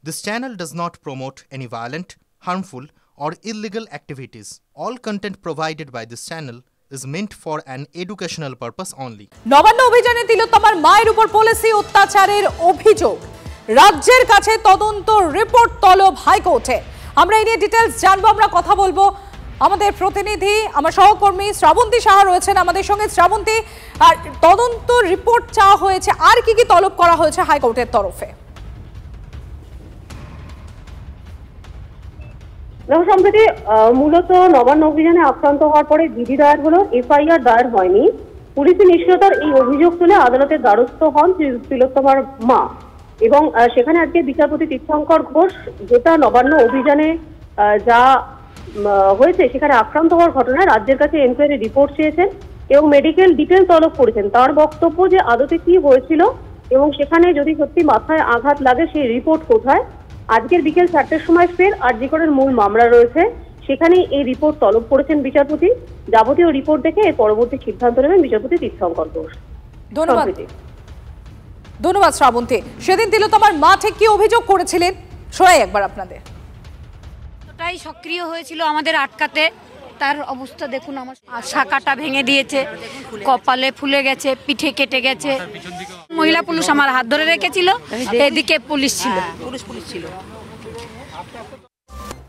This channel does not promote any violent, harmful, or illegal activities. All content provided by this channel is meant for an educational purpose only. Nabanna অভিযানে তিলোত্তমার মায়ের উপর পুলিশি অত্যাচারের অভিযোগ, রাজ্যের কাছে তদন্ত রিপোর্ট তলব হাইকোর্টে। আমরা এই নিয়ে ডিটেইলস জানবো, আমরা কথা বলবো। আমাদের প্রতিনিধি, আমার সহকর্মী শ্রাবন্তী সাহা রয়েছেন আমাদের সঙ্গে। শ্রাবন্তী, আর তদন্ত রিপোর্ট চাওয়া হয়েছে, আর কি কি তলব করা হয়েছে হাইকোর্টের তরফে? সম্প্রতি মূলত নবান্ন অভিযানে আক্রান্ত হওয়ার পরে বিধি দায়ের হলো, এফআইআর দায়ের হয়নি। পুলিশি নিষ্ক্রিয়তার এই অভিযোগ তুলে আদালতের দ্বারস্থ হন তিলোত্তমার মা, এবং সেখানে আজকে বিচারপতি তীর্থঙ্কর ঘোষ যেটা নবান্ন অভিযানে যা হয়েছে সেখানে আক্রান্ত হওয়ার ঘটনায় রাজ্যের কাছে এনকোয়ারি রিপোর্ট চেয়েছেন এবং মেডিকেল ডিটেল তলব করেছেন। তার বক্তব্য যে আদতে কি হয়েছিল এবং সেখানে যদি সত্যি মাথায় আঘাত লাগে সেই রিপোর্ট কোথায়। আজকের বিকেল 4টার সময় ফের আরজি করের মূল মামলা রয়েছে, সেখানে এই রিপোর্ট তলব করেছেন বিচারপতি। যাবতীয় রিপোর্ট দেখে এর পরবর্তী সিদ্ধান্ত নেবেন বিচারপতি তীর্থঙ্কর ঘোষ। ধন্যবাদ শ্রাবন্তী। সেদিন তিলোত্তমার মা ঠিক কি অভিযোগ করেছিলেন শোনাই একবার আপনাদের। এতটাই সক্রিয় হয়েছিল আমাদের আটকাতে, তার অবস্থা দেখুন। আমার শাখাটা ভেঙে দিয়েছে, কপালে ফুলে গেছে, পিঠে কেটে গেছে। মহিলা পুলিশ আমার হাত ধরে রেখেছিল, এদিকে পুলিশ ছিল।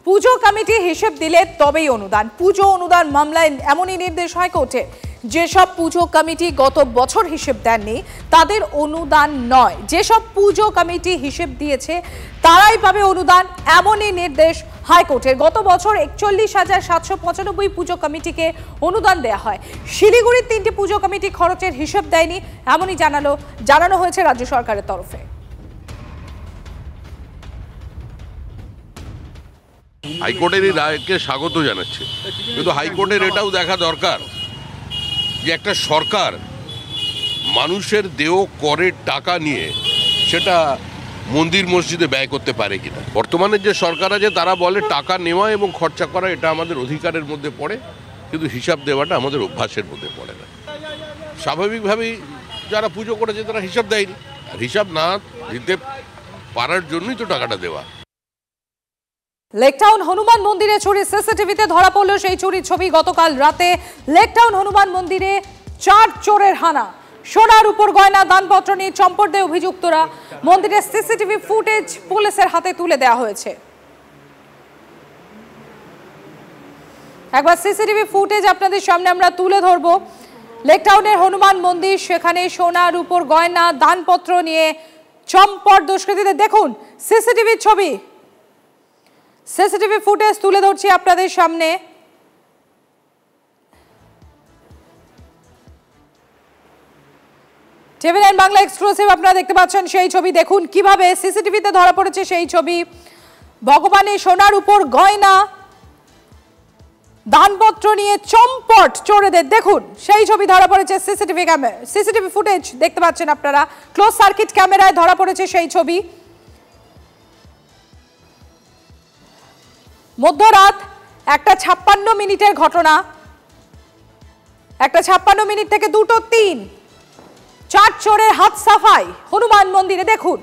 পুজো কমিটি হিসেব দিলে তবেই অনুদান। পুজো অনুদান মামলায় এমনই নির্দেশ হাইকোর্টে, যেসব পুজো কমিটি গত বছর হিসেব দেননি তাদের অনুদান নয়, যেসব পুজো কমিটি হিসেব দিয়েছে তারাই পাবে অনুদান, এমনই নির্দেশ হাইকোর্টের। গত বছর 41,795 পুজো কমিটিকে অনুদান দেওয়া হয়। শিলিগুড়ির 3টি পুজো কমিটি খরচের হিসেব দেয়নি, এমনই জানানো হয়েছে রাজ্য সরকারের তরফে। হাইকোর্টের এই রায়কে স্বাগত জানাচ্ছে, কিন্তু হাইকোর্টের এটাও দেখা দরকার যে একটা সরকার মানুষের দেহ করের টাকা নিয়ে সেটা মন্দির মসজিদে ব্যয় করতে পারে কিনা। বর্তমানে যে সরকার আছে তারা বলে টাকা নেওয়া এবং খরচা করা এটা আমাদের অধিকারের মধ্যে পড়ে, কিন্তু হিসাব দেওয়াটা আমাদের অভ্যাসের মধ্যে পড়ে না। স্বাভাবিকভাবেই যারা পুজো করেছে তারা হিসাব দেয়নি, আর হিসাব না দিতে পারার জন্যই তো টাকাটা দেওয়া। লেকটাউন হনুমান মন্দিরে চুরি সিসিটিভিতে ধরা পড়ল। সেই চুরির ছবি গতকাল রাতে লেকটাউন হনুমান মন্দিরে 4 চোরের হানা। সোনার উপর গয়না দানপত্র নিয়ে চম্পট দেয় অভিযুক্তরা। মন্দিরের সিসিটিভি ফুটেজ পুলিশের হাতে তুলে দেওয়া হয়েছে। একবার সিসিটিভি ফুটেজ আপনাদের সামনে আমরা তুলে ধরবো। লেকটাউনের হনুমান মন্দির, সেখানে সোনার উপর গয়না দানপত্র নিয়ে চম্পট দুষ্কৃতীদের। দেখুন সিসিটিভির ছবি, সিসিটিভি ফুটেজ তুলে ধরছি আপনাদের সামনে। টিভি9 বাংলা এক্সক্লুসিভ আপনারা দেখতে পাচ্ছেন সেই ছবি। দেখুন কিভাবে সিসিটিভিতে ধরা পড়েছে সেই ছবি। ভগবানের সোনার উপর গয়না দানপত্র নিয়ে চম্পট চোরেদের, দেখুন সেই ছবি ধরা পড়েছে সিসিটিভি ফুটেজ দেখতে পাচ্ছেন আপনারা। ক্লোজ সার্কিট ক্যামেরায় ধরা পড়েছে সেই ছবি। মধ্যরাত 1:56 মিনিটের ঘটনা। 1:56 মিনিট থেকে 2:03 4 চোরের হাত সাফাই হনুমান মন্দিরে। দেখুন